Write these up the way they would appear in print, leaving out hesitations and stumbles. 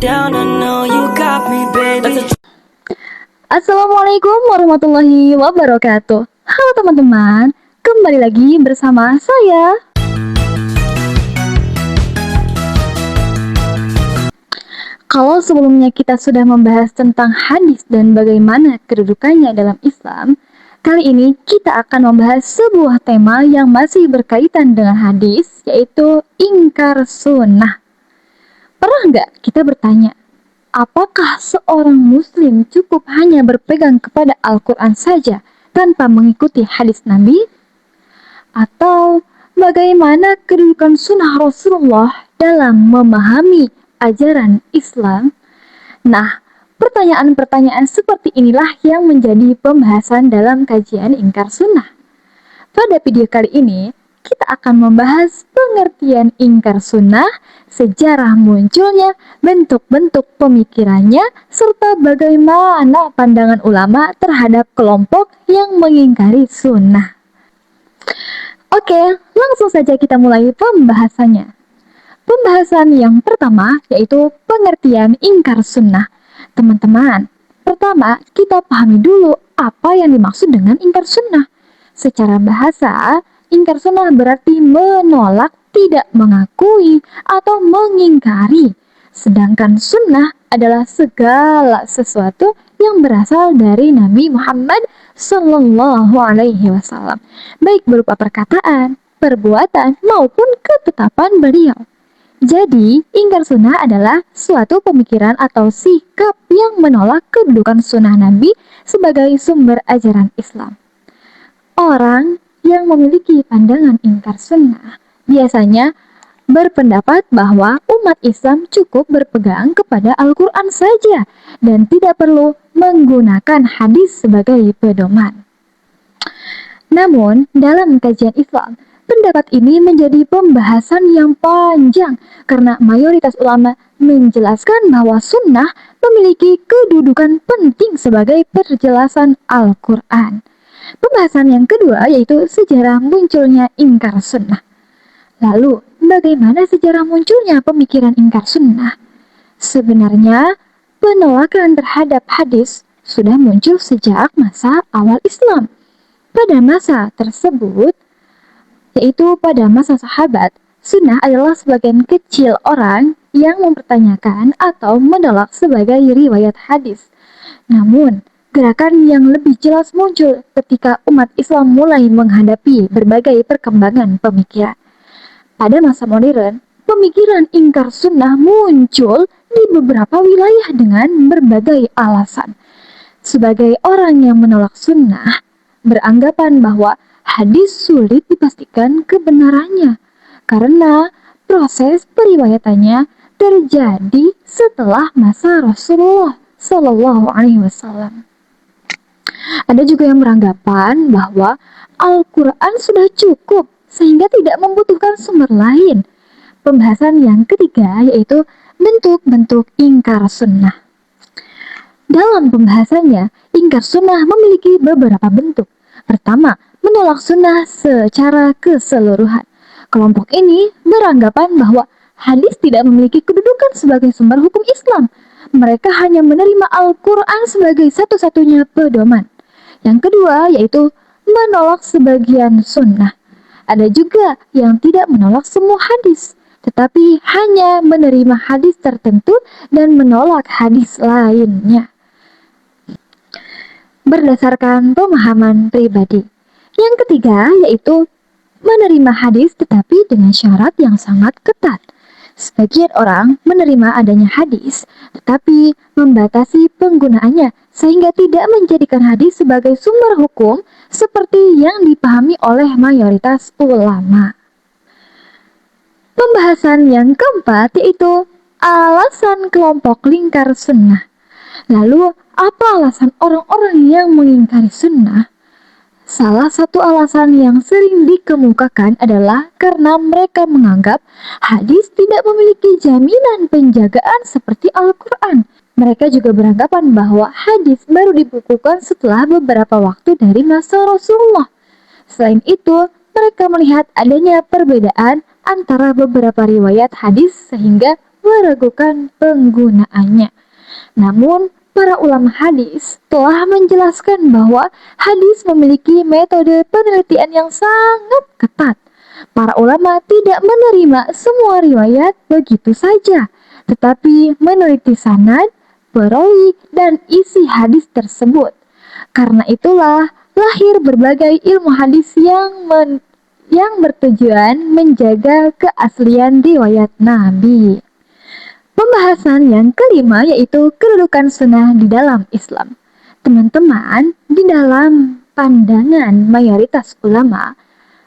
down, I know you got me, baby. Assalamualaikum warahmatullahi wabarakatuh. Halo teman-teman, kembali lagi bersama saya. Kalau sebelumnya kita sudah membahas tentang hadis dan bagaimana kedudukannya dalam Islam, kali ini kita akan membahas sebuah tema yang masih berkaitan dengan hadis, yaitu ingkar sunnah. Pernah nggak kita bertanya, apakah seorang muslim cukup hanya berpegang kepada Al-Quran saja tanpa mengikuti hadis Nabi? Atau bagaimana kedudukan sunnah Rasulullah dalam memahami ajaran Islam? Nah, pertanyaan-pertanyaan seperti inilah yang menjadi pembahasan dalam kajian ingkar sunnah. Pada video kali ini, kita akan membahas pengertian ingkar sunnah, sejarah munculnya, bentuk-bentuk pemikirannya, serta bagaimana pandangan ulama terhadap kelompok yang mengingkari sunnah. Oke, langsung saja kita mulai pembahasannya. Pembahasan yang pertama yaitu pengertian ingkar sunnah. Teman-teman, pertama kita pahami dulu apa yang dimaksud dengan ingkar sunnah. Secara bahasa, ingkar sunnah berarti menolak, tidak mengakui, atau mengingkari. Sedangkan sunnah adalah segala sesuatu yang berasal dari Nabi Muhammad Sallallahu Alaihi Wasallam, baik berupa perkataan, perbuatan, maupun ketetapan beliau. Jadi, ingkar sunnah adalah suatu pemikiran atau sikap yang menolak kedudukan sunnah Nabi sebagai sumber ajaran Islam. Orang yang memiliki pandangan ingkar sunnah biasanya berpendapat bahwa umat Islam cukup berpegang kepada Al-Quran saja dan tidak perlu menggunakan hadis sebagai pedoman. Namun, dalam kajian Islam, pendapat ini menjadi pembahasan yang panjang karena mayoritas ulama menjelaskan bahwa sunnah memiliki kedudukan penting sebagai perjelasan Al-Quran. Pembahasan yang kedua yaitu sejarah munculnya ingkar sunnah. Lalu, bagaimana sejarah munculnya pemikiran ingkar sunnah? Sebenarnya, penolakan terhadap hadis sudah muncul sejak masa awal Islam. Pada masa tersebut, yaitu pada masa sahabat, sunnah adalah sebagian kecil orang yang mempertanyakan atau menolak sebagai riwayat hadis. Namun, gerakan yang lebih jelas muncul ketika umat Islam mulai menghadapi berbagai perkembangan pemikiran. Pada masa modern, pemikiran ingkar sunnah muncul di beberapa wilayah dengan berbagai alasan. Sebagai orang yang menolak sunnah, beranggapan bahwa hadis sulit dipastikan kebenarannya karena proses periwayatannya terjadi setelah masa Rasulullah Shallallahu Alaihi Wasallam. Ada juga yang beranggapan bahwa Al-Quran sudah cukup sehingga tidak membutuhkan sumber lain. Pembahasan yang ketiga yaitu bentuk-bentuk ingkar sunnah. Dalam pembahasannya, ingkar sunnah memiliki beberapa bentuk. Pertama, menolak sunnah secara keseluruhan. Kelompok ini beranggapan bahwa hadis tidak memiliki kedudukan sebagai sumber hukum Islam. Mereka hanya menerima Al-Quran sebagai satu-satunya pedoman. Yang kedua yaitu menolak sebagian sunnah. Ada juga yang tidak menolak semua hadis, tetapi hanya menerima hadis tertentu dan menolak hadis lainnya berdasarkan pemahaman pribadi. Yang ketiga yaitu menerima hadis tetapi dengan syarat yang sangat ketat. Sebagian orang menerima adanya hadis tetapi membatasi penggunaannya sehingga tidak menjadikan hadis sebagai sumber hukum seperti yang dipahami oleh mayoritas ulama. Pembahasan yang keempat yaitu alasan kelompok lingkar sunnah. Lalu, apa alasan orang-orang yang mengingkari sunnah? Salah satu alasan yang sering dikemukakan adalah karena mereka menganggap hadis tidak memiliki jaminan penjagaan seperti Al-Quran. Mereka juga beranggapan bahwa hadis baru dibukukan setelah beberapa waktu dari masa Rasulullah. Selain itu, mereka melihat adanya perbedaan antara beberapa riwayat hadis sehingga meragukan penggunaannya. Namun, para ulama hadis telah menjelaskan bahwa hadis memiliki metode penelitian yang sangat ketat. Para ulama tidak menerima semua riwayat begitu saja, tetapi meneliti sanad, perawi, dan isi hadis tersebut. Karena itulah lahir berbagai ilmu hadis yang bertujuan menjaga keaslian riwayat Nabi. Pembahasan yang kelima yaitu kedudukan sunnah di dalam Islam. Teman-teman, di dalam pandangan mayoritas ulama,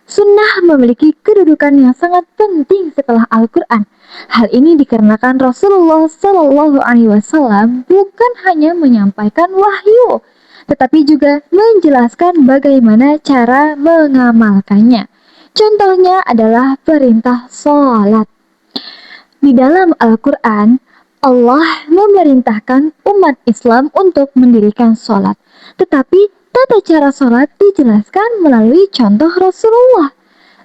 sunnah memiliki kedudukan yang sangat penting setelah Al-Quran. Hal ini dikarenakan Rasulullah Shallallahu Alaihi Wasallam bukan hanya menyampaikan wahyu, tetapi juga menjelaskan bagaimana cara mengamalkannya. Contohnya adalah perintah sholat. Di dalam Al-Quran, Allah memerintahkan umat Islam untuk mendirikan sholat. Tetapi tata cara sholat dijelaskan melalui contoh Rasulullah.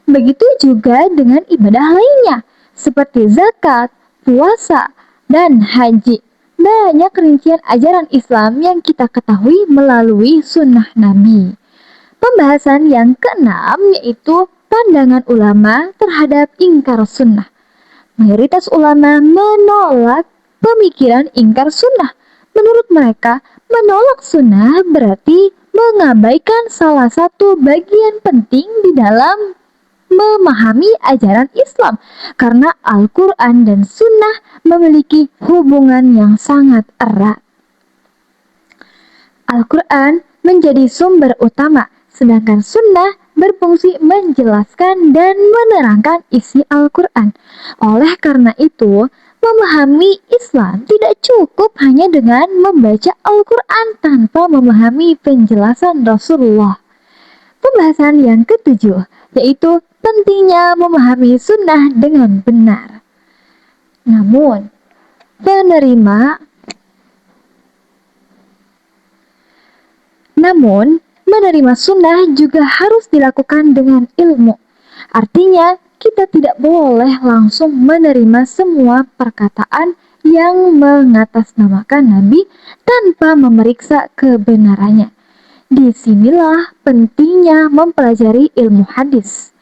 Begitu juga dengan ibadah lainnya, seperti zakat, puasa, dan haji. Banyak rincian ajaran Islam yang kita ketahui melalui sunnah Nabi. Pembahasan yang keenam yaitu pandangan ulama terhadap ingkar sunnah. Mayoritas ulama menolak pemikiran ingkar sunnah. Menurut mereka, menolak sunnah berarti mengabaikan salah satu bagian penting di dalam memahami ajaran Islam, karena Al-Quran dan sunnah memiliki hubungan yang sangat erat. Al-Quran menjadi sumber utama, sedangkan sunnah berfungsi menjelaskan dan menerangkan isi Al-Quran. Oleh karena itu, memahami Islam tidak cukup hanya dengan membaca Al-Quran tanpa memahami penjelasan Rasulullah. Pembahasan yang ketujuh, yaitu pentingnya memahami sunnah dengan benar. Namun, menerima sunnah juga harus dilakukan dengan ilmu. Artinya, kita tidak boleh langsung menerima semua perkataan yang mengatasnamakan Nabi tanpa memeriksa kebenarannya. Disinilah pentingnya mempelajari ilmu hadis.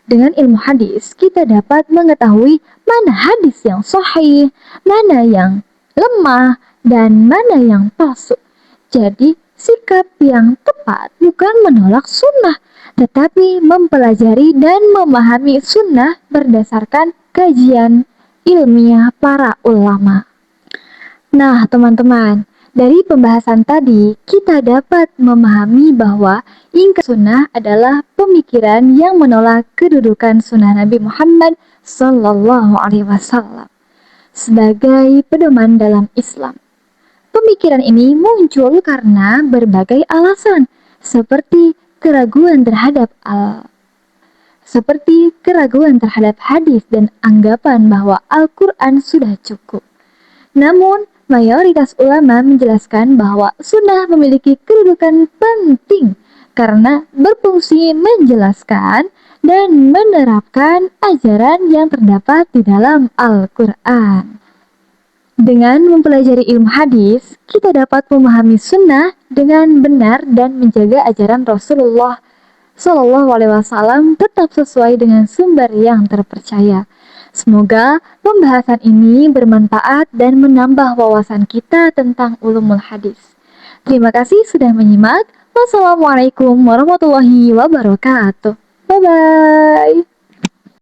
Dengan ilmu hadis, kita dapat mengetahui mana hadis yang sahih, mana yang lemah, dan mana yang palsu. Jadi, sikap yang tepat bukan menolak sunnah, tetapi mempelajari dan memahami sunnah berdasarkan kajian ilmiah para ulama. Nah, teman-teman, dari pembahasan tadi, kita dapat memahami bahwa ingkar sunnah adalah pemikiran yang menolak kedudukan sunnah Nabi Muhammad Sallallahu Alaihi Wasallam sebagai pedoman dalam Islam. Pemikiran ini muncul karena berbagai alasan, seperti keraguan terhadap hadis dan anggapan bahwa Al-Quran sudah cukup. Namun, mayoritas ulama menjelaskan bahwa sunnah memiliki kedudukan penting karena berfungsi menjelaskan dan menerapkan ajaran yang terdapat di dalam Al-Quran. Dengan mempelajari ilmu hadis, kita dapat memahami sunnah dengan benar dan menjaga ajaran Rasulullah Shallallahu Alaihi Wasallam tetap sesuai dengan sumber yang terpercaya. Semoga pembahasan ini bermanfaat dan menambah wawasan kita tentang ulumul hadis. Terima kasih sudah menyimak. Wassalamualaikum warahmatullahi wabarakatuh. Bye-bye.